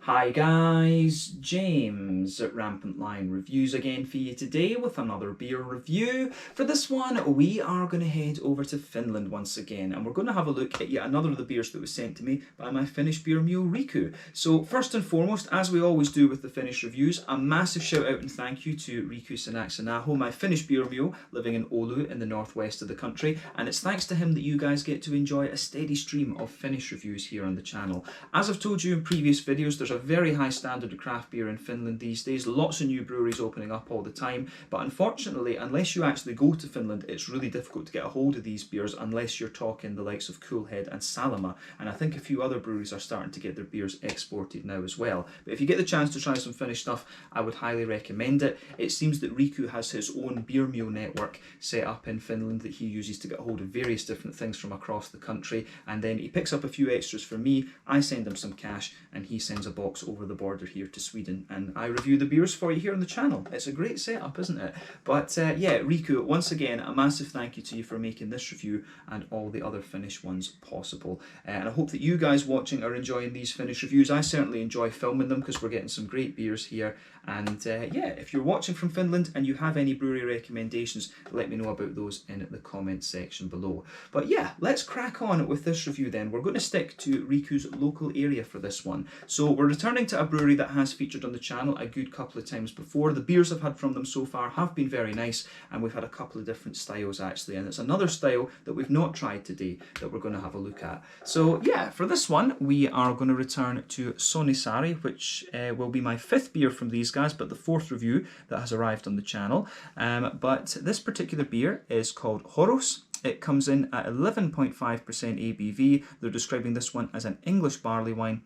Hi guys, James at RampantLionReviews again for you today with another beer review. For this one, we are going to head over to Finland once again, and we're going to have a look at yet another of the beers that was sent to me by my Finnish beer mule Riku. So first and foremost, as we always do with the Finnish reviews, a massive shout out and thank you to Riku Sanaksanaho, my Finnish beer mule living in Oulu in the northwest of the country, and it's thanks to him that you guys get to enjoy a steady stream of Finnish reviews here on the channel. As I've told you in previous videos, there's a very high standard of craft beer in Finland these days, lots of new breweries opening up all the time, but unfortunately, unless you actually go to Finland, it's really difficult to get a hold of these beers unless you're talking the likes of Coolhead and Salama, and I think a few other breweries are starting to get their beers exported now as well. But if you get the chance to try some Finnish stuff, I would highly recommend it. It seems that Riku has his own beer mule network set up in Finland that he uses to get a hold of various different things from across the country, and then he picks up a few extras for me, I send him some cash, and he sends a box over the border here to Sweden, and I review the beers for you here on the channel. It's a great setup, isn't it? But yeah, Riku, once again, a massive thank you to you for making this review and all the other Finnish ones possible. And I hope that you guys watching are enjoying these Finnish reviews. I certainly enjoy filming them because we're getting some great beers here. And yeah, if you're watching from Finland and you have any brewery recommendations, let me know about those in the comments section below. But yeah, let's crack on with this review then. We're going to stick to Riku's local area for this one. So we're returning to a brewery that has featured on the channel a good couple of times before. The beers I've had from them so far have been very nice, and we've had a couple of different styles actually, and it's another style that we've not tried today that we're going to have a look at. So yeah, for this one we are going to return to Sonnisaari, which will be my fifth beer from these guys, but the fourth review that has arrived on the channel. But this particular beer is called Horros. It comes in at 11.5% ABV. They're describing this one as an English barley wine.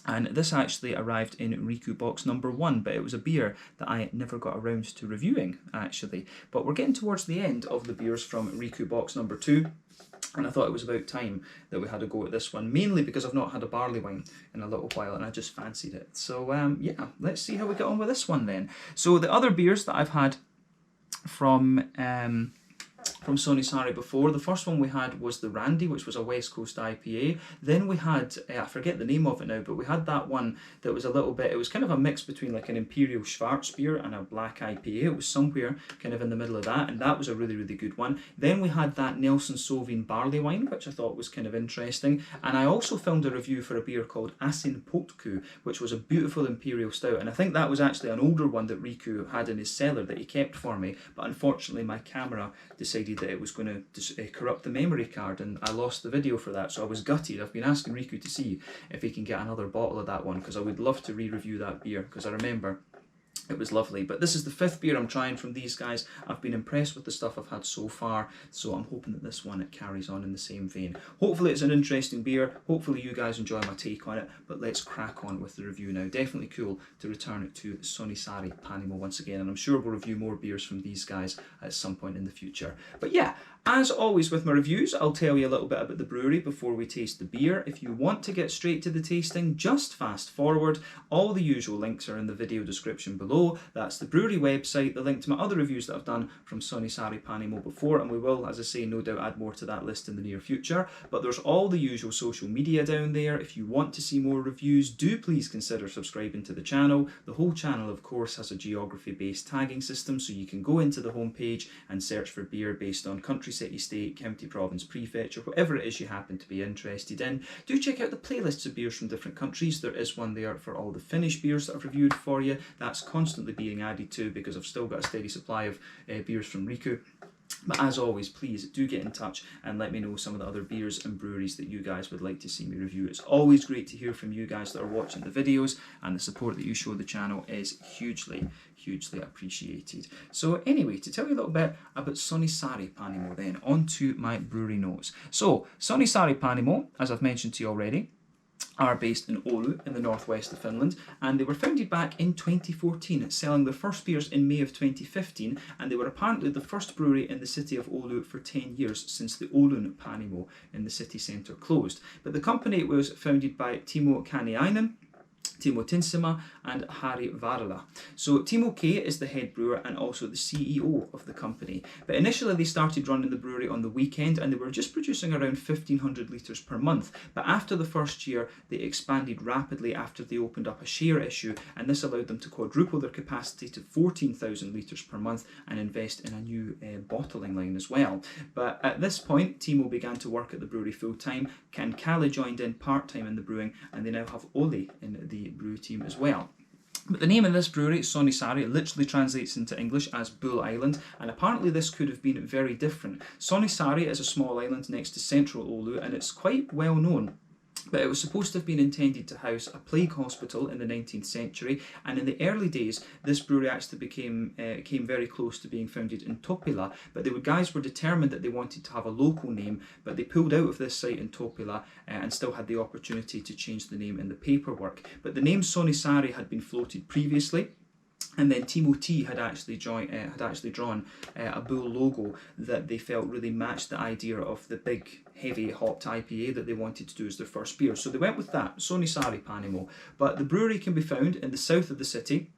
And this actually arrived in Riku box number 1, but it was a beer that I never got around to reviewing, actually. But we're getting towards the end of the beers from Riku box number 2, and I thought it was about time that we had a go at this one, mainly because I've not had a barley wine in a little while, and I just fancied it. So yeah, let's see how we get on with this one then. So the other beers that I've had from Sonnisaari before. The first one we had was the Randy, which was a West Coast IPA. Then we had, I forget the name of it now, but we had that one that was a little bit, it was kind of a mix between like an Imperial Schwarzbier and a black IPA. It was somewhere kind of in the middle of that, and that was a really, really good one. Then we had that Nelson Sauvin barley wine, which I thought was kind of interesting. And I also filmed a review for a beer called Asin Potku, which was a beautiful Imperial Stout. And I think that was actually an older one that Riku had in his cellar that he kept for me, but unfortunately my camera decided that it was going to corrupt the memory card, and I lost the video for that, so I was gutted. I've been asking Riku to see if he can get another bottle of that one, because I would love to re-review that beer, because I remember it was lovely. But this is the fifth beer I'm trying from these guys. I've been impressed with the stuff I've had so far, so I'm hoping that this one, it carries on in the same vein. Hopefully it's an interesting beer, hopefully you guys enjoy my take on it, but let's crack on with the review now. Definitely cool to return to Sonnisari Panimo once again, and I'm sure we'll review more beers from these guys at some point in the future. But yeah, as always with my reviews, I'll tell you a little bit about the brewery before we taste the beer. If you want to get straight to the tasting, just fast forward. All the usual links are in the video description below. That's the brewery website, the link to my other reviews that I've done from Sonnisaari Panimo before, and we will, as I say, no doubt add more to that list in the near future. But there's all the usual social media down there. If you want to see more reviews, do please consider subscribing to the channel. The whole channel, of course, has a geography-based tagging system, so you can go into the homepage and search for beer based on country, city, state, county, province, prefecture, whatever it is you happen to be interested in. Do check out the playlists of beers from different countries. There is one there for all the Finnish beers that I've reviewed for you. That's constantly being added to because I've still got a steady supply of beers from Riku. But as always, please do get in touch and let me know some of the other beers and breweries that you guys would like to see me review. It's always great to hear from you guys that are watching the videos, and the support that you show the channel is hugely appreciated. So anyway, to tell you a little bit about Sonnisaari Panimo then, on to my brewery notes. So Sonnisaari Panimo, as I've mentioned to you already, are based in Oulu in the northwest of Finland, and they were founded back in 2014, selling their first beers in May of 2015, and they were apparently the first brewery in the city of Oulu for 10 years since the Oulun Panimo in the city centre closed. But the company was founded by Timo Kaniainen, Timo Tinsema and Harry Varela. So Timo K is the head brewer and also the CEO of the company. But initially they started running the brewery on the weekend and they were just producing around 1,500 litres per month. But after the first year they expanded rapidly after they opened up a share issue, and this allowed them to quadruple their capacity to 14,000 litres per month and invest in a new bottling line as well. But at this point Timo began to work at the brewery full time. Ken Callie joined in part time in the brewing, and they now have Ollie in the brew team as well. But the name of this brewery, Sonnisaari, literally translates into English as Bull Island, and apparently this could have been very different. Sonnisaari is a small island next to central Oulu, and it's quite well known. But it was supposed to have been intended to house a plague hospital in the 19th century, and in the early days this brewery actually came very close to being founded in Toppila, but the guys were determined that they wanted to have a local name, but they pulled out of this site in Toppila and still had the opportunity to change the name in the paperwork. But the name Sonnisaari had been floated previously, and then Timo T had actually drawn a bull logo that they felt really matched the idea of the big heavy hopped IPA that they wanted to do as their first beer. So they went with that, Sonnisaari Panimo. But the brewery can be found in the south of the city.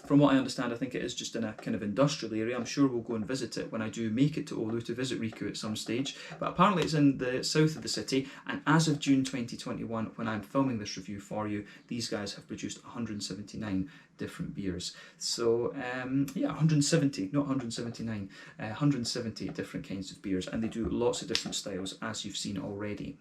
From what I understand, I think it is just in a kind of industrial area. I'm sure we'll go and visit it when I do make it to Oulu to visit Riku at some stage. But apparently it's in the south of the city, and as of June 2021, when I'm filming this review for you, these guys have produced 179 different beers. So yeah, 170, not 179, 170 different kinds of beers, and they do lots of different styles, as you've seen already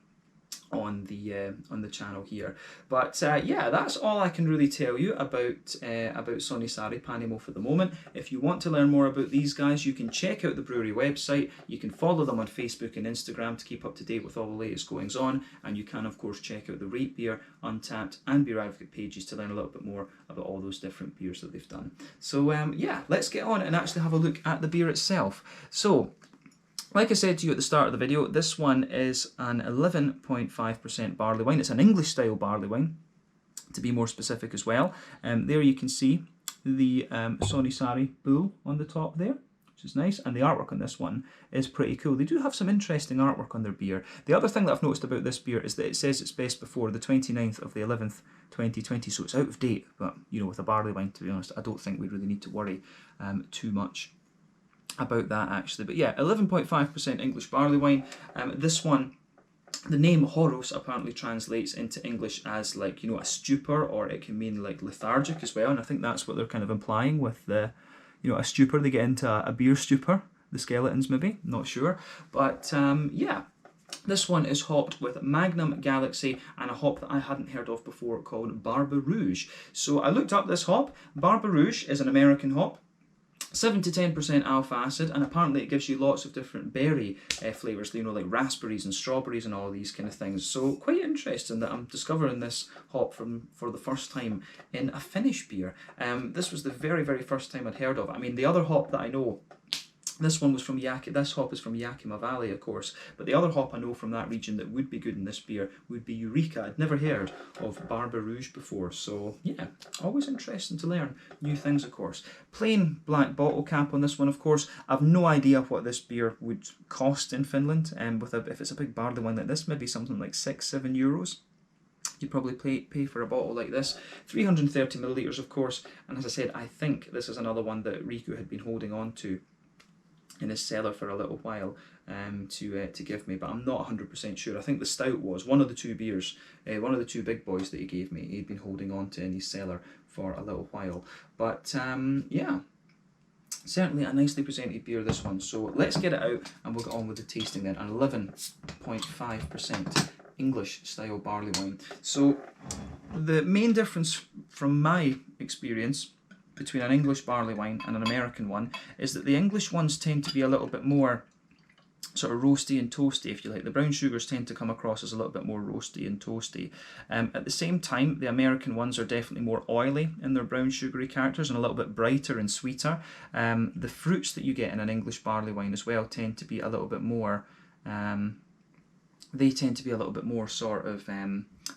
on the channel here. But yeah, that's all I can really tell you about Sonnisari Panimo for the moment. If you want to learn more about these guys, you can check out the brewery website. You can follow them on Facebook and Instagram to keep up to date with all the latest goings on, and you can of course check out the Rate Beer, Untappd and Beer Advocate pages to learn a little bit more about all those different beers that they've done. So yeah, let's get on and actually have a look at the beer itself. So like I said to you at the start of the video, this one is an 11.5% barley wine. It's an English style barley wine, to be more specific as well. There you can see the Sonnisaari bull on the top there, which is nice, and the artwork on this one is pretty cool. They do have some interesting artwork on their beer. The other thing that I've noticed about this beer is that it says it's best before the 29th of the 11th, 2020, so it's out of date, but you know, with a barley wine, to be honest, I don't think we really need to worry too much about that actually. But yeah, 11.5% English barley wine. This one, the name Horros apparently translates into English as, like, you know, a stupor, or it can mean like lethargic as well, and I think that's what they're kind of implying with the, you know, a stupor. They get into a beer stupor, the skeletons maybe, not sure. But yeah, this one is hopped with Magnum Galaxy and a hop that I hadn't heard of before called Barbe Rouge. So I looked up this hop. Barbe Rouge is an American hop, 7 to 10% alpha acid, and apparently it gives you lots of different berry flavours, you know, like raspberries and strawberries and all these kind of things. So quite interesting that I'm discovering this hop for the first time in a Finnish beer. This was the very, very first time I'd heard of it. I mean, the other hop that I know, this one was from this hop is from Yakima Valley, of course, but the other hop I know from that region that would be good in this beer would be Eureka. I'd never heard of Barbe Rouge before, so yeah, always interesting to learn new things, of course. Plain black bottle cap on this one, of course. I've no idea what this beer would cost in Finland, and if it's a big barley wine like this, maybe something like €6-7. You'd probably pay for a bottle like this. 330 millilitres, of course, and as I said, I think this is another one that Riku had been holding on to in his cellar for a little while to give me, but I'm not 100% sure. I think the stout was one of the two beers, one of the two big boys that he gave me, he'd been holding on to in his cellar for a little while. But yeah, certainly a nicely presented beer, this one. So let's get it out and we'll get on with the tasting then. An 11.5% English style barley wine. So the main difference from my experience between an English barley wine and an American one is that the English ones tend to be a little bit more sort of roasty and toasty, if you like. The brown sugars tend to come across as a little bit more roasty and toasty. At the same time, the American ones are definitely more oily in their brown sugary characters and a little bit brighter and sweeter. The fruits that you get in an English barley wine as well tend to be a little bit more sort of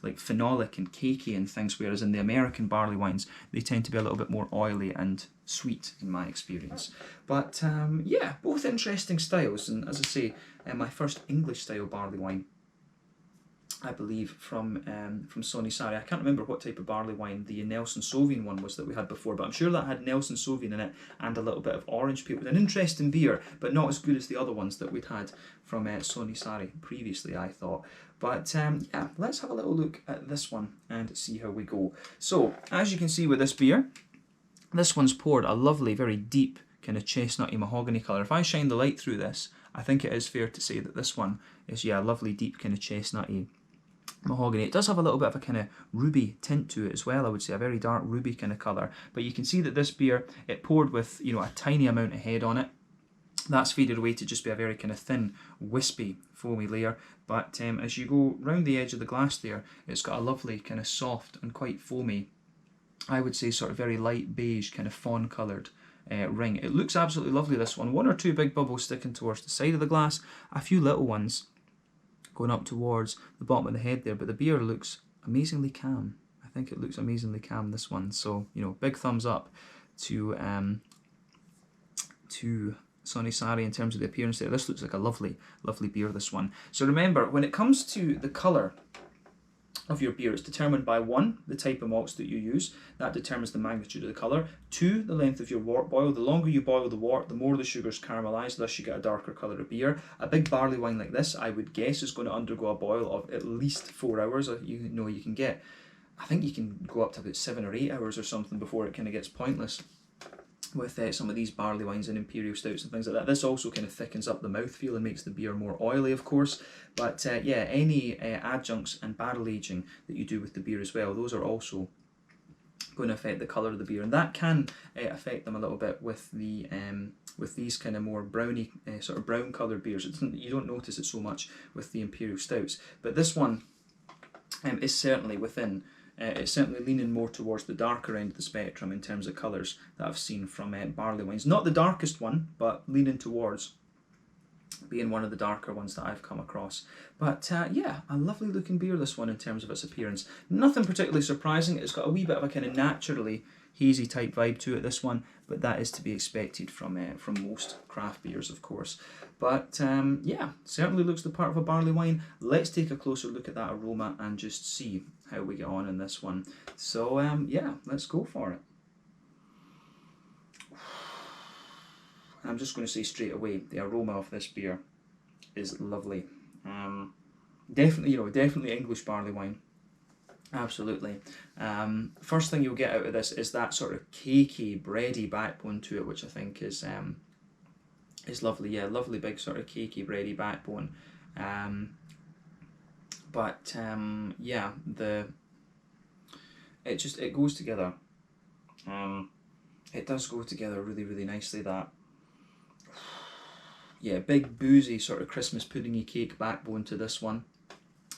like phenolic and cakey and things, whereas in the American barley wines they tend to be a little bit more oily and sweet in my experience. But yeah, both interesting styles, and as I say, my first English style barley wine I believe, from Sonnisari. I can't remember what type of barley wine the Nelson Sauvin one was that we had before, but I'm sure that had Nelson Sauvin in it and a little bit of orange peel. An interesting beer, but not as good as the other ones that we'd had from Sonnisari previously, I thought. But yeah, let's have a little look at this one and see how we go. So, as you can see with this beer, this one's poured a lovely, very deep, kind of chestnutty mahogany colour. If I shine the light through this, I think it is fair to say that this one is, yeah, a lovely, deep, kind of chestnutty mahogany. It does have a little bit of a kind of ruby tint to it as well, I would say, a very dark ruby kind of colour. But you can see that this beer, it poured with, you know, a tiny amount of head on it. That's faded away to just be a very kind of thin, wispy, foamy layer. But as you go round the edge of the glass there, it's got a lovely kind of soft and quite foamy, I would say sort of very light beige, kind of fawn coloured ring. It looks absolutely lovely, this one. One or two big bubbles sticking towards the side of the glass, a few little ones going up towards the bottom of the head there, but the beer looks amazingly calm. I think it looks amazingly calm, this one. So, you know, big thumbs up to Sonnisari in terms of the appearance there. This looks like a lovely, lovely beer, this one. So remember, when it comes to the colour of your beer, it's determined by 1, the type of malts that you use. That determines the magnitude of the colour. 2, the length of your wort boil. The longer you boil the wort, the more the sugars caramelise, thus you get a darker colour of beer. A big barley wine like this, I would guess, is going to undergo a boil of at least 4 hours. You know, you can get, I think you can go up to about 7 or 8 hours or something before it kind of gets pointless with some of these barley wines and imperial stouts and things like that. This also kind of thickens up the mouthfeel and makes the beer more oily, of course. But yeah, any adjuncts and barrel aging that you do with the beer as well, those are also going to affect the colour of the beer, and that can affect them a little bit with the with these kind of more browny, sort of brown coloured beers. You don't notice it so much with the imperial stouts, but this one is certainly within. It's certainly leaning more towards the darker end of the spectrum in terms of colours that I've seen from barley wines. Not the darkest one, but leaning towards being one of the darker ones that I've come across. But yeah, a lovely looking beer, this one, in terms of its appearance. Nothing particularly surprising. It's got a wee bit of a kind of naturally hazy type vibe to it, this one, but that is to be expected from most craft beers, of course. But yeah, certainly looks the part of a barley wine. Let's take a closer look at that aroma and just see how we get on in this one. So yeah, let's go for it. I'm just going to say straight away, the aroma of this beer is lovely. Definitely, you know, definitely English barley wine. Absolutely. First thing you'll get out of this is that sort of cakey, bready backbone to it, which I think is lovely. Yeah, lovely big sort of cakey, bready backbone. But yeah, it goes together. It does go together really, really nicely. That, yeah, big boozy sort of Christmas puddingy cake backbone to this one.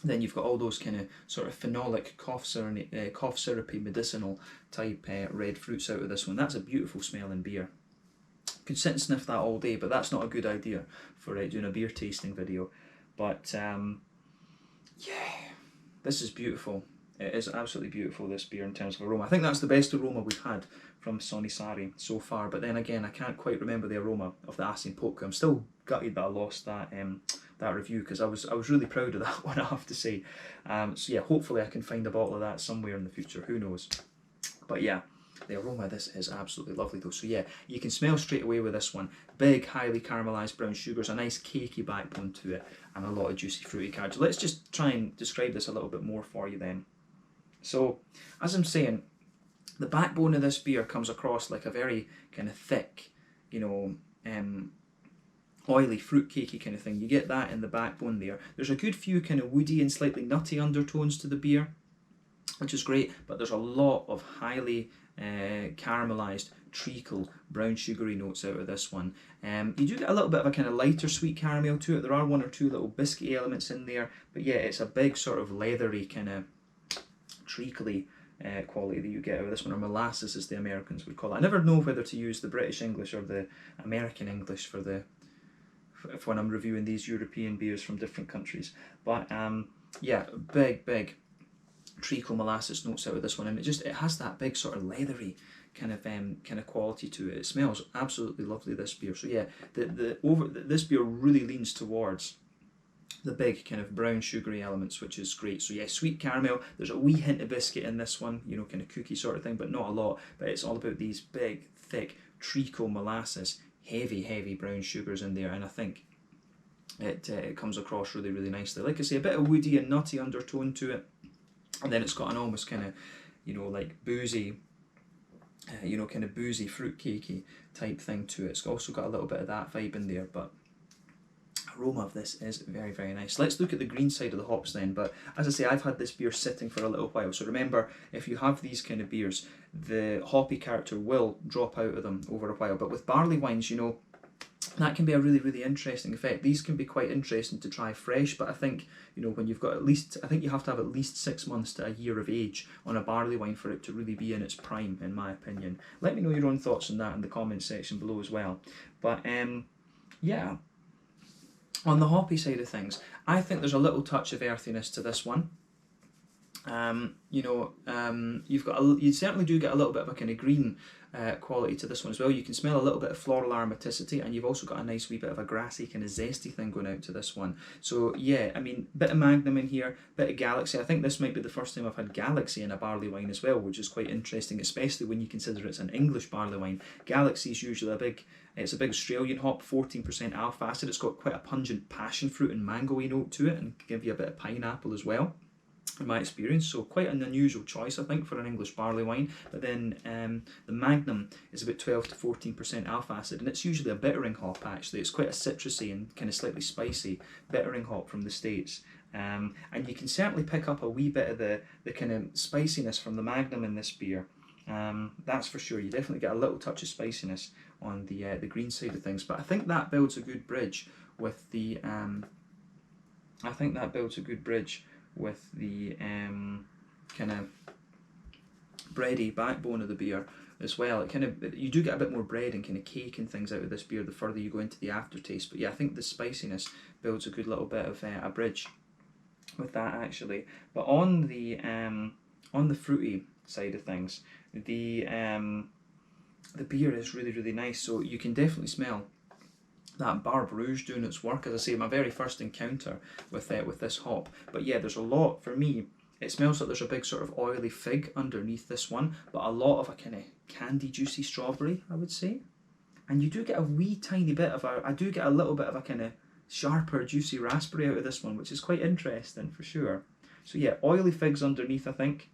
Then you've got all those kind of sort of phenolic, cough syrupy, medicinal type red fruits out of this one. That's a beautiful smelling beer. Could sit and sniff that all day, but that's not a good idea for doing a beer tasting video. But yeah, this is beautiful. It is absolutely beautiful, this beer, in terms of aroma. I think that's the best aroma we've had from Sonnisari so far. But then again, I can't quite remember the aroma of the Asinpoka. I'm still gutted that I lost that review, because I was really proud of that one, I have to say. So yeah, hopefully I can find a bottle of that somewhere in the future. Who knows? But yeah, the aroma of this is absolutely lovely though. So yeah, you can smell straight away with this one. Big, highly caramelised brown sugars, a nice cakey backbone to it, and a lot of juicy fruity character. Let's just try and describe this a little bit more for you then. So, as I'm saying, the backbone of this beer comes across like a very kind of thick, you know, oily, fruit cakey kind of thing. You get that in the backbone there. There's a good few kind of woody and slightly nutty undertones to the beer, which is great, but there's a lot of highly caramelised, treacle, brown sugary notes out of this one. You do get a little bit of a kind of lighter sweet caramel to it. There are 1 or 2 little biscuity elements in there, but yeah, it's a big sort of leathery kind of treacly quality that you get out of this one, or molasses as the Americans would call it. I never know whether to use the British English or the American English for when I'm reviewing these European beers from different countries. But yeah, big treacle molasses notes out of this one, and it has that big sort of leathery kind of quality to it. It smells absolutely lovely, this beer. So yeah, this beer really leans towards the big kind of brown sugary elements, which is great. So yeah, sweet caramel. There's a wee hint of biscuit in this one, you know, kind of cookie sort of thing, but not a lot. But it's all about these big, thick treacle molasses, heavy brown sugars in there, and I think it comes across really, really nicely. Like I say, a bit of woody and nutty undertone to it, and then it's got an almost kind of, you know, like boozy, you know, kind of boozy fruit cakey type thing to it. It's also got a little bit of that vibe in there, but aroma of this is very, very nice. Let's look at the green side of the hops then. But as I say, I've had this beer sitting for a little while, so remember, if you have these kind of beers, the hoppy character will drop out of them over a while. But with barley wines, you know, that can be a really, really interesting effect. These can be quite interesting to try fresh, but I think, you know, when you've got at least, I think you have to have at least 6 months to a year of age on a barley wine for it to really be in its prime, in my opinion. Let me know your own thoughts on that in the comments section below as well. But yeah, on the hoppy side of things, I think there's a little touch of earthiness to this one. You know, you certainly do get a little bit of a kind of green quality to this one as well. You can smell a little bit of floral aromaticity, and you've also got a nice wee bit of a grassy kind of zesty thing going out to this one. So yeah, I mean, bit of Magnum in here, bit of Galaxy. I think this might be the first time I've had Galaxy in a barley wine as well, which is quite interesting, especially when you consider it's an English barley wine. Galaxy is usually it's a big Australian hop, 14% alpha acid. It's got quite a pungent passion fruit and mango-y note to it, and can give you a bit of pineapple as well, in my experience. So quite an unusual choice, I think, for an English barley wine. But then the Magnum is about 12 to 14% alpha acid, and it's usually a bittering hop actually. It's quite a citrusy and kind of slightly spicy bittering hop from the States. And you can certainly pick up a wee bit of the kind of spiciness from the Magnum in this beer. That's for sure. You definitely get a little touch of spiciness on the green side of things, but I think that builds a good bridge with the kind of bready backbone of the beer as well. It kind of, you do get a bit more bread and kind of cake and things out of this beer the further you go into the aftertaste. But yeah, I think the spiciness builds a good little bit of a bridge with that actually. But on the fruity side of things, the beer is really, really nice. So you can definitely smell that Barbe Rouge doing its work. As I say, my very first encounter with this hop. But yeah, there's a lot, for me, it smells like there's a big sort of oily fig underneath this one, but a lot of a kind of candy juicy strawberry, I would say. And you do get a wee tiny bit of I do get a little bit of a kind of sharper juicy raspberry out of this one, which is quite interesting for sure. So yeah, oily figs underneath, I think.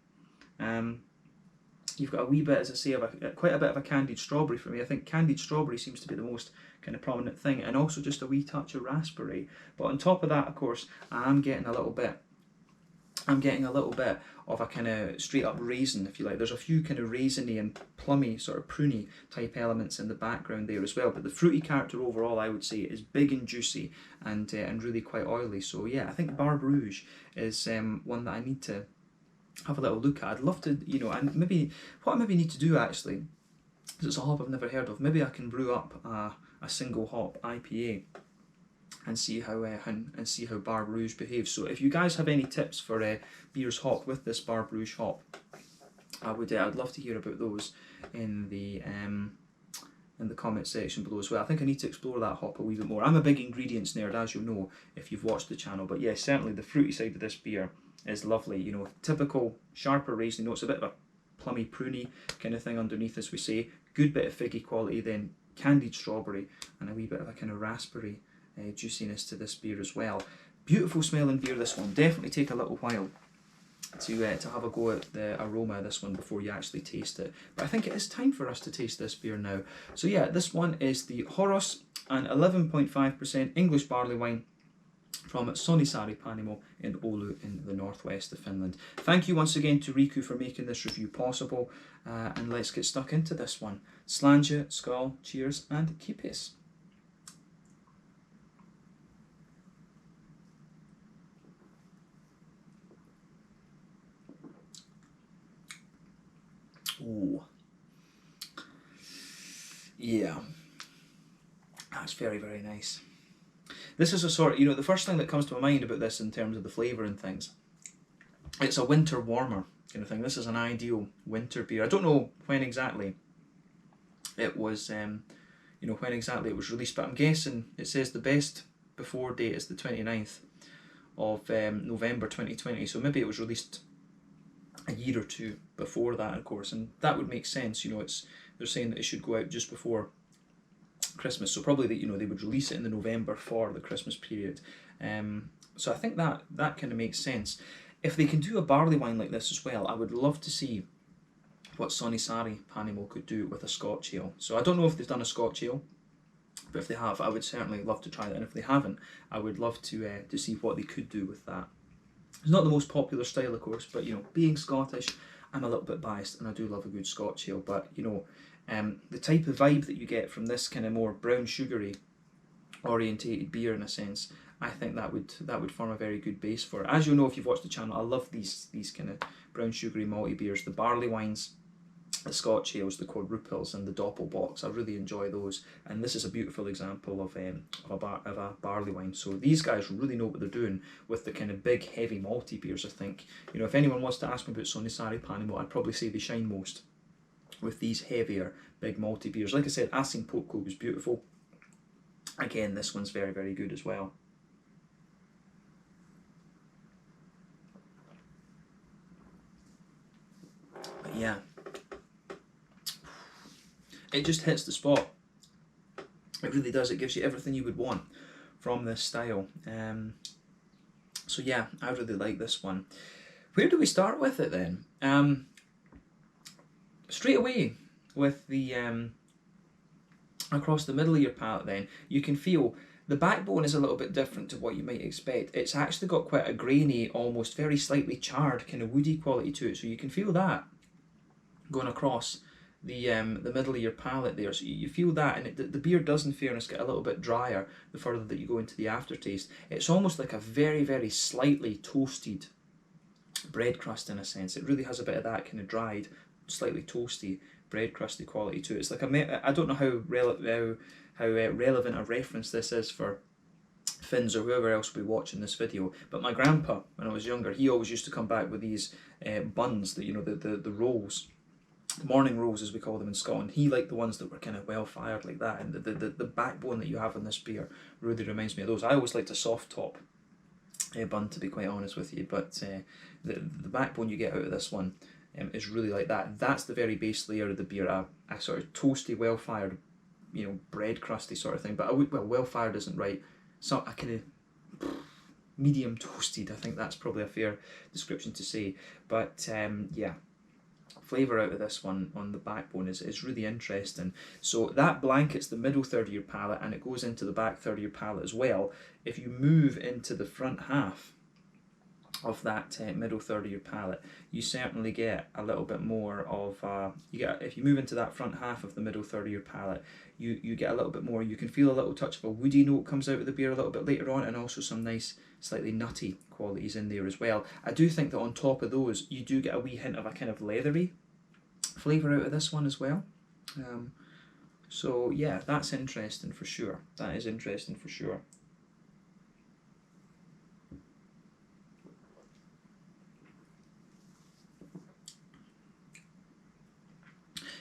You've got a wee bit, as I say, of quite a bit of a candied strawberry for me. I think candied strawberry seems to be the most kind of prominent thing, and also just a wee touch of raspberry. But on top of that, of course, I'm getting a little bit of a kind of straight up raisin, if you like. There's a few kind of raisiny and plummy, sort of pruny type elements in the background there as well. But the fruity character overall, I would say, is big and juicy and really quite oily. So yeah, I think Barbe Rouge is one that I need to have a little look at. I'd love to, you know, and maybe what I maybe need to do actually, because it's a hop I've never heard of, maybe I can brew up a single hop IPA and see how Barbe Rouge behaves. So if you guys have any tips for beers hopped with this Barbe Rouge hop, I'd love to hear about those in the comment section below as well. I think I need to explore that hop a wee bit more. I'm a big ingredients nerd, as you'll know if you've watched the channel, but yeah, certainly the fruity side of this beer is lovely. You know, typical sharper raisin notes, a bit of a plummy pruny kind of thing underneath, as we say. Good bit of figgy quality, then candied strawberry and a wee bit of a kind of raspberry juiciness to this beer as well. Beautiful smelling beer, this one. Definitely take a little while to have a go at the aroma of this one before you actually taste it. But I think it is time for us to taste this beer now. So yeah, this one is the Horros, an 11.5% English barley wine from Sonnisaari Panimo in Oulu in the northwest of Finland. Thank you once again to Riku for making this review possible, and let's get stuck into this one. Slàinte, skål, cheers, and keep pace. Ooh. Yeah. That's very, very nice. This is a sort of, you know, the first thing that comes to my mind about this in terms of the flavour and things, it's a winter warmer kind of thing. This is an ideal winter beer. I don't know when exactly it was, when exactly it was released, but I'm guessing it says the best before date is the 29th of November 2020, so maybe it was released a year or two before that, of course, and that would make sense. You know, they're saying that it should go out just before Christmas, so probably that, you know, they would release it in the November for the Christmas period. So I think that kind of makes sense. If they can do a barley wine like this as well, I would love to see what Sonnisari Panimo could do with a Scotch ale. So I don't know if they've done a Scotch ale, but if they have, I would certainly love to try that. And if they haven't, I would love to see what they could do with that. It's not the most popular style, of course, but, you know, being Scottish, I'm a little bit biased, and I do love a good Scotch ale. But, you know, the type of vibe that you get from this kind of more brown sugary orientated beer, in a sense, I think that would form a very good base for it. As you'll know if you've watched the channel, I love these kind of brown sugary malty beers, the barley wines, the Scotch ales, the quadruples, and the doppelbocks. I really enjoy those, and this is a beautiful example of a barley wine. So these guys really know what they're doing with the kind of big, heavy malty beers. I think, you know, if anyone wants to ask me about Sonnisari Panimo, I'd probably say they shine most with these heavier, big malty beers. Like I said, Asin Poko was beautiful. Again, this one's very, very good as well. But yeah, it just hits the spot. It really does. It gives you everything you would want from this style. So yeah, I really like this one. Where do we start with it then? Straight away with the across the middle of your palate, then you can feel the backbone is a little bit different to what you might expect. It's actually got quite a grainy, almost very slightly charred kind of woody quality to it. So you can feel that going across the middle of your palate there. So you feel that, and the beer does, in fairness, get a little bit drier the further that you go into the aftertaste. It's almost like a very, very slightly toasted bread crust, in a sense. It really has a bit of that kind of dried, slightly toasty bread crusty quality to it. It's like I don't know how relevant a reference this is for Finns or whoever else will be watching this video, but my grandpa, when I was younger, he always used to come back with these buns, that, you know, the rolls, morning rolls as we call them in Scotland. He liked the ones that were kind of well fired like that, and the backbone that you have in this beer really reminds me of those. I always liked a soft top bun, to be quite honest with you, but the backbone you get out of this one is really like that. That's the very base layer of the beer, a sort of toasty, well fired, you know, bread crusty sort of thing. But well fired isn't right. So a kind of medium toasted, I think that's probably a fair description to say. But yeah, flavour out of this one on the backbone is really interesting. So that blankets the middle third of your palate, and it goes into the back third of your palate as well. If you move into the front half of that middle third of your palate, you certainly get a little bit more of if you move into that front half of the middle third of your palate, you get a little bit more. You can feel a little touch of a woody note comes out of the beer a little bit later on, and also some nice slightly nutty qualities in there as well. I do think that on top of those, you do get a wee hint of a kind of leathery flavour out of this one as well. So yeah, that's interesting for sure. That is interesting for sure.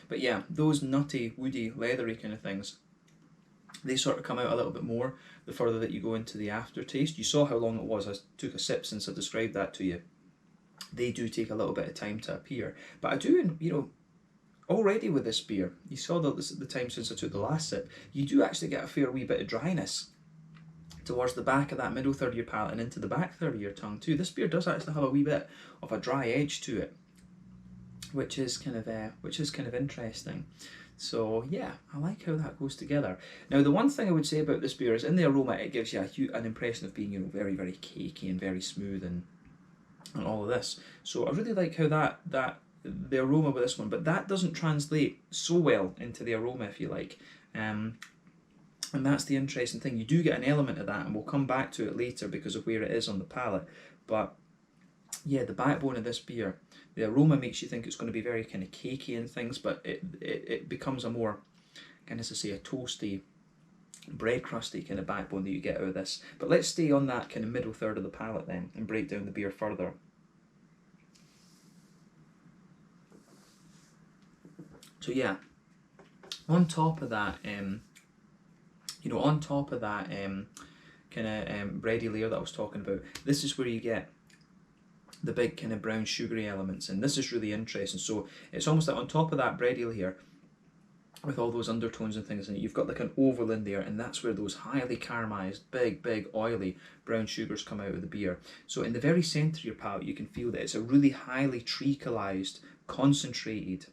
But yeah, those nutty, woody, leathery kind of things, they sort of come out a little bit more the further that you go into the aftertaste. You saw how long it was. I took a sip since I described that to you. They do take a little bit of time to appear. But I do, you know, already with this beer, you saw the time since I took the last sip, you do actually get a fair wee bit of dryness towards the back of that middle third of your palate and into the back third of your tongue too. This beer does actually have a wee bit of a dry edge to it, which is kind of interesting. So yeah, I like how that goes together. Now the one thing I would say about this beer is in the aroma it gives you an impression of being, you know, very, very cakey and very smooth and all of this. So I really like how that the aroma with this one, but that doesn't translate so well into the aroma, if you like. And that's the interesting thing. You do get an element of that, and we'll come back to it later because of where it is on the palate. But yeah, the backbone of this beer, the aroma makes you think it's going to be very kind of cakey and things, but it becomes a more, kind of, as I say, a toasty, bread crusty kind of backbone that you get out of this. But let's stay on that kind of middle third of the palate then and break down the beer further. So yeah, on top of that, you know, on top of that kind kind of bready layer that I was talking about, this is where you get the big kind of brown sugary elements, and this is really interesting. So it's almost like on top of that bready layer with all those undertones and things in it, you've got like an oval in there, and that's where those highly caramelized, big, oily brown sugars come out of the beer. So in the very centre of your palate, you can feel that it's a really highly treaclized, concentrated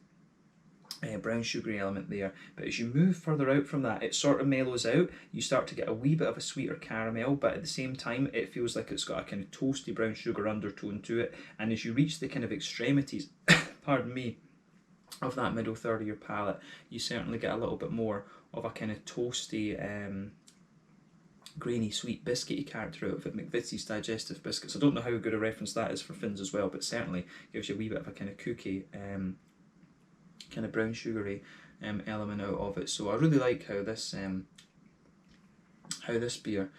brown sugary element there. But as you move further out from that, it sort of mellows out. You start to get a wee bit of a sweeter caramel, but at the same time, it feels like it's got a kind of toasty brown sugar undertone to it. And as you reach the kind of extremities, pardon me, of that middle third of your palate, you certainly get a little bit more of a kind of toasty, grainy, sweet, biscuity character out of it. McVitie's Digestive Biscuits. I don't know how good a reference that is for Finns as well, but certainly gives you a wee bit of a kind of cookie, kind of brown sugary element out of it. So I really like how this beer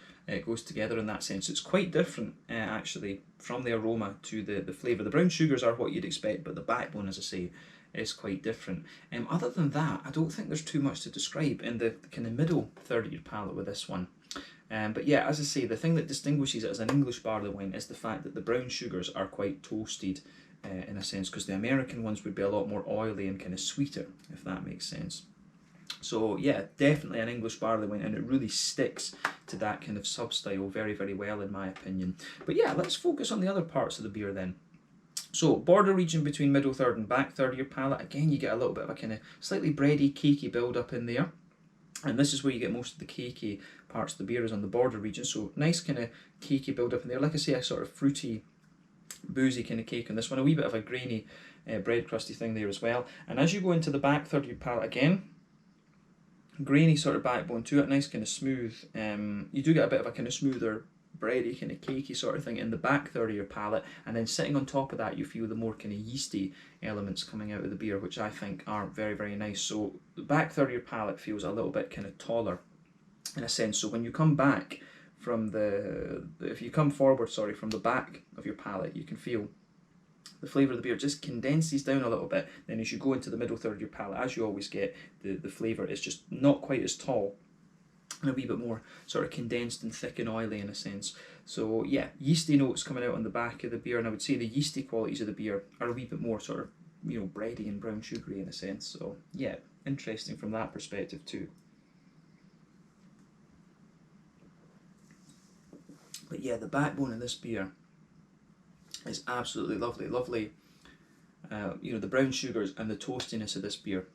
goes together in that sense. It's quite different actually from the aroma to the flavour. The brown sugars are what you'd expect, but the backbone, as I say, is quite different. Other than that, I don't think there's too much to describe in the kind of middle third of your palate with this one. But yeah, as I say, the thing that distinguishes it as an English barley wine is the fact that the brown sugars are quite toasted in a sense, because the American ones would be a lot more oily and kind of sweeter, if that makes sense. So yeah, definitely an English barley wine, and it really sticks to that kind of sub-style very, very well in my opinion. But yeah, let's focus on the other parts of the beer then. So border region between middle third and back third of your palate, again you get a little bit of a kind of slightly bready, cakey build up in there. And this is where you get most of the cakey parts of the beer, is on the border region. So nice kind of cakey build up in there. Like I say, a sort of fruity, boozy kind of cake on this one. A wee bit of a grainy, bread crusty thing there as well. And as you go into the back third of your palate, again, grainy sort of backbone to it, nice kind of smooth. You do get a bit of a kind of smoother, bready, kind of cakey sort of thing in the back third of your palate, and then sitting on top of that you feel the more kind of yeasty elements coming out of the beer, which I think are very, very nice. So the back third of your palate feels a little bit kind of taller in a sense. So when you come back from if you come forward, sorry, from the back of your palate, you can feel the flavour of the beer just condenses down a little bit. Then as you go into the middle third of your palate, as you always get, the flavour is just not quite as tall, and a wee bit more sort of condensed and thick and oily in a sense. So yeah, yeasty notes coming out on the back of the beer, and I would say the yeasty qualities of the beer are a wee bit more sort of, you know, bready and brown sugary in a sense. So yeah, interesting from that perspective too. But yeah, the backbone of this beer is absolutely lovely. Lovely, you know, the brown sugars and the toastiness of this beer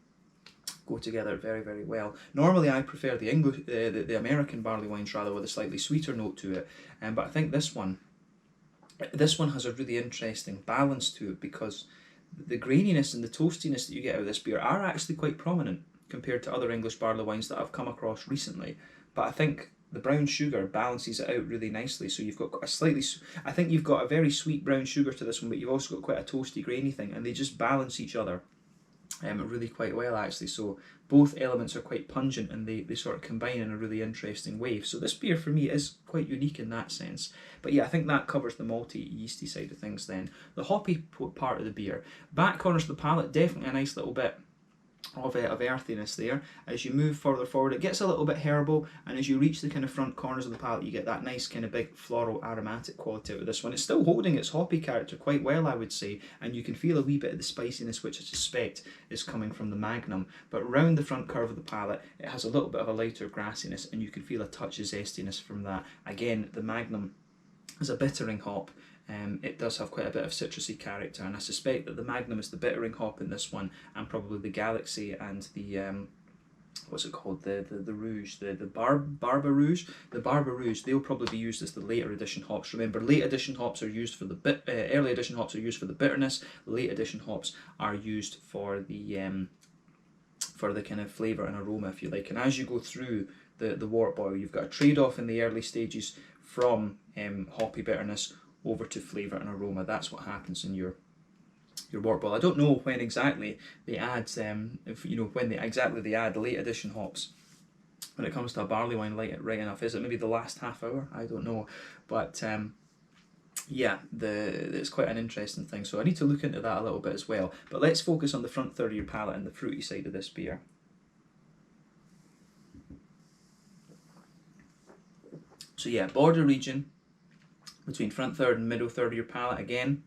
go together very, very well. Normally I prefer the English, the American barley wines rather, with a slightly sweeter note to it, but I think this one has a really interesting balance to it, because the graininess and the toastiness that you get out of this beer are actually quite prominent compared to other English barley wines that I've come across recently. But I think the brown sugar balances it out really nicely. So you've got a slightly, I think you've got a very sweet brown sugar to this one, but you've also got quite a toasty, grainy thing, and they just balance each other really quite well actually. So both elements are quite pungent, and they sort of combine in a really interesting way. So this beer for me is quite unique in that sense. But yeah, I think that covers the malty, yeasty side of things then. The hoppy part of the beer, back corners of the palate, definitely a nice little bit of earthiness there. As you move further forward, it gets a little bit herbal, and as you reach the kind of front corners of the palate, you get that nice kind of big floral aromatic quality out of this one. It's still holding its hoppy character quite well, I would say, and you can feel a wee bit of the spiciness, which I suspect is coming from the Magnum. But round the front curve of the palate, it has a little bit of a lighter grassiness, and you can feel a touch of zestiness from that. Again, the Magnum is a bittering hop. It does have quite a bit of citrusy character, and I suspect that the Magnum is the bittering hop in this one, and probably the Galaxy and the what's it called, the Rouge, the Barbe Rouge. The Barbe Rouge, they'll probably be used as the later edition hops. Remember, late edition hops are used for the early edition hops are used for the bitterness. Late edition hops are used for the kind of flavour and aroma, if you like. And as you go through the wort boil, you've got a trade-off in the early stages from hoppy bitterness over to flavour and aroma. That's what happens in your wort boil. I don't know when exactly they add, exactly they add late edition hops when it comes to a barley wine, right enough. Is it maybe the last half hour? I don't know, but yeah, it's quite an interesting thing. So I need to look into that a little bit as well. But let's focus on the front third of your palate and the fruity side of this beer. So yeah, border region between front third and middle third of your palate again.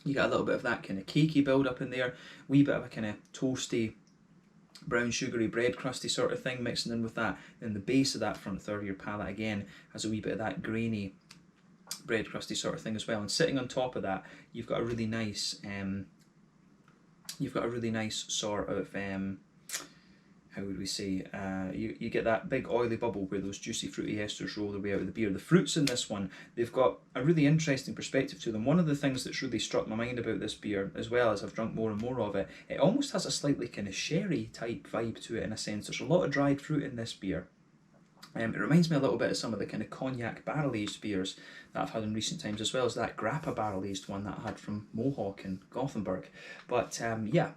You got a little bit of that kind of cakey build up in there, wee bit of a kind of toasty, brown sugary bread crusty sort of thing mixing in with that. Then the base of that front third of your palate again has a wee bit of that grainy bread crusty sort of thing as well. And sitting on top of that, you've got a really nice sort of how would we say, you get that big oily bubble where those juicy fruity esters roll their way out of the beer. The fruits in this one, they've got a really interesting perspective to them. One of the things that's really struck my mind about this beer, as well as I've drunk more and more of it, it almost has a slightly kind of sherry type vibe to it in a sense. There's a lot of dried fruit in this beer. It reminds me a little bit of some of the kind of cognac barrel-aged beers that I've had in recent times, as well as that grappa barrel-aged one that I had from Mohawk in Gothenburg. But yeah,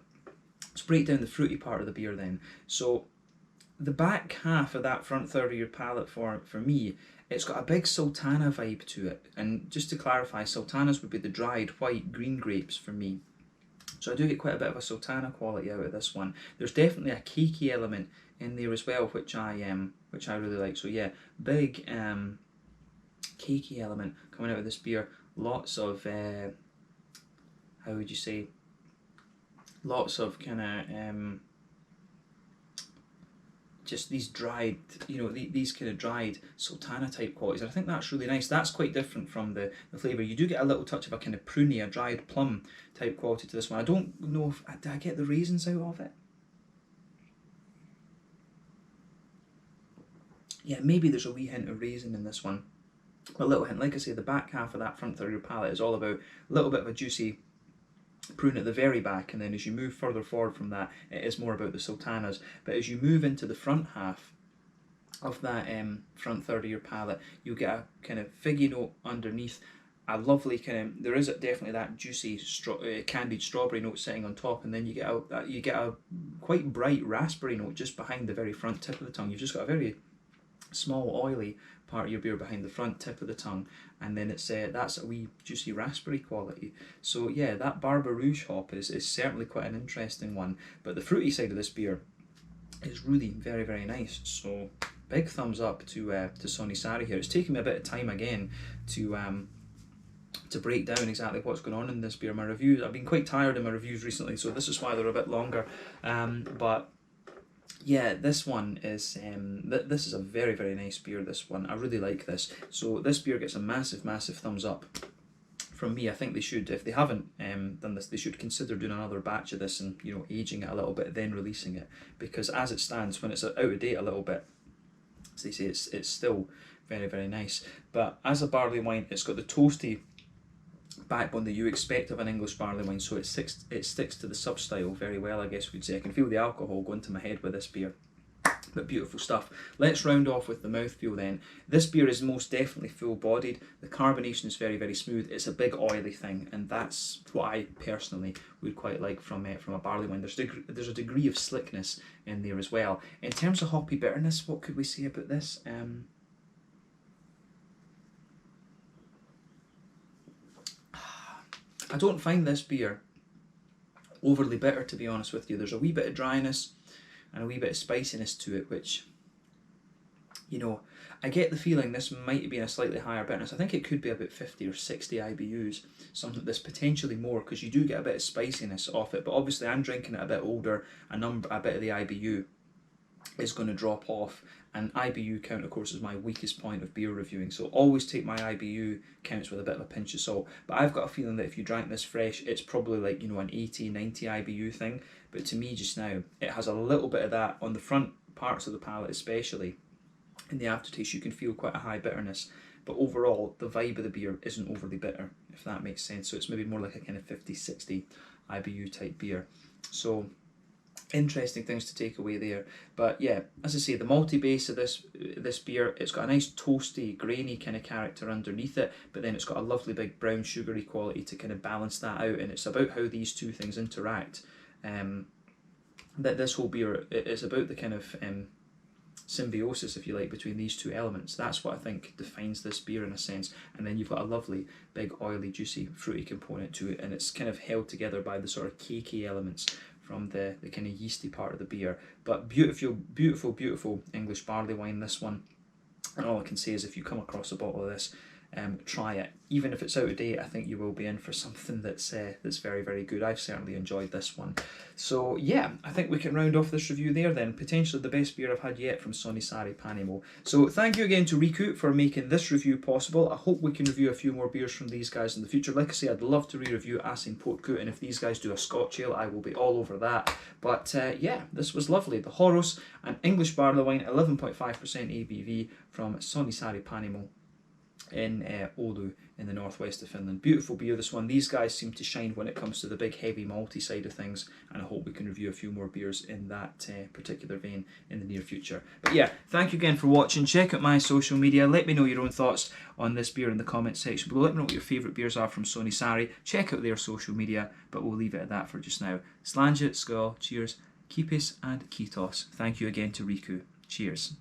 let's break down the fruity part of the beer then. So the back half of that front third of your palate for me, it's got a big sultana vibe to it. And just to clarify, sultanas would be the dried white green grapes for me. So I do get quite a bit of a sultana quality out of this one. There's definitely a cakey element in there as well, which I really like. So yeah, big cakey element coming out of this beer. Lots of how would you say? Lots of kind of just these dried, these kind of dried sultana type qualities. And I think that's really nice. That's quite different from the flavour. You do get a little touch of a kind of pruny, a dried plum type quality to this one. I don't know if did I get the raisins out of it. Yeah, maybe there's a wee hint of raisin in this one. A little hint. Like I say, the back half of that front third of your palate is all about a little bit of a juicy prune at the very back, and then as you move further forward from that, it is more about the sultanas. But as you move into the front half of that front third of your palate, you get a kind of figgy note underneath, a lovely kind of, there is definitely that juicy candied strawberry note sitting on top, and then you get a quite bright raspberry note just behind the very front tip of the tongue. You've just got a very small oily part of your beer behind the front tip of the tongue, and then it's that's a wee juicy raspberry quality. So yeah, that Barber Rouge hop is certainly quite an interesting one, but the fruity side of this beer is really very, very nice. So big thumbs up to Sonnisari here. It's taken me a bit of time again to break down exactly what's going on in this beer. My reviews, I've been quite tired in my reviews recently, so this is why they're a bit longer, but yeah, this one is this is a very, very nice beer, this one. I really like this. So this beer gets a massive, massive thumbs up from me. I think they should, if they haven't done this, they should consider doing another batch of this and aging it a little bit, then releasing it, because as it stands, when it's out of date a little bit, as they say, it's still very, very nice. But as a barley wine, it's got the toasty backbone that you expect of an English barley wine, so it sticks to the sub-style very well, I guess we'd say. I can feel the alcohol going to my head with this beer. But beautiful stuff. Let's round off with the mouthfeel then. This beer is most definitely full-bodied. The carbonation is very, very smooth. It's a big oily thing, and that's what I personally would quite like from a barley wine. There's a degree of slickness in there as well. In terms of hoppy bitterness, what could we say about this? I don't find this beer overly bitter, to be honest with you. There's a wee bit of dryness and a wee bit of spiciness to it, which, I get the feeling this might have been a slightly higher bitterness. I think it could be about 50 or 60 IBUs, something that's potentially more, because you do get a bit of spiciness off it. But obviously I'm drinking it a bit older, a bit of the IBU is going to drop off, and IBU count, of course, is my weakest point of beer reviewing, so always take my IBU counts with a bit of a pinch of salt. But I've got a feeling that if you drank this fresh, it's probably like an 80, 90 IBU thing. But to me just now, it has a little bit of that on the front parts of the palate, especially in the aftertaste. You can feel quite a high bitterness, but overall the vibe of the beer isn't overly bitter, if that makes sense. So it's maybe more like a kind of 50, 60 IBU type beer. So interesting things to take away there. But yeah, as I say, the malty base of this beer, it's got a nice toasty, grainy kind of character underneath it, but then it's got a lovely big brown sugary quality to kind of balance that out, and it's about how these two things interact. That this whole beer is about the kind of symbiosis, if you like, between these two elements. That's what I think defines this beer in a sense. And then you've got a lovely big oily, juicy, fruity component to it, and it's kind of held together by the sort of cakey elements from the kind of yeasty part of the beer. But beautiful, beautiful, beautiful English barley wine, this one. And all I can say is if you come across a bottle of this, try it. Even if it's out of date, I think you will be in for something that's very, very good. I've certainly enjoyed this one. So yeah, I think we can round off this review there then. Potentially the best beer I've had yet from Sonnisari Panimo. So thank you again to Riku for making this review possible. I hope we can review a few more beers from these guys in the future. Like I say, I'd love to re-review Asinpotku, and if these guys do a Scotch ale, I will be all over that. But yeah, this was lovely. The Horros, an English barley wine, 11.5% ABV from Sonnisari Panimo in Oulu in the northwest of Finland. Beautiful beer, this one. These guys seem to shine when it comes to the big heavy malty side of things, and I hope we can review a few more beers in that particular vein in the near future. But yeah, thank you again for watching. Check out my social media. Let me know your own thoughts on this beer in the comments section below. Let me know what your favourite beers are from Sonnisari. Check out their social media, but we'll leave it at that for just now. Slange, skål, cheers, kipis and kitos. Thank you again to Riku. Cheers.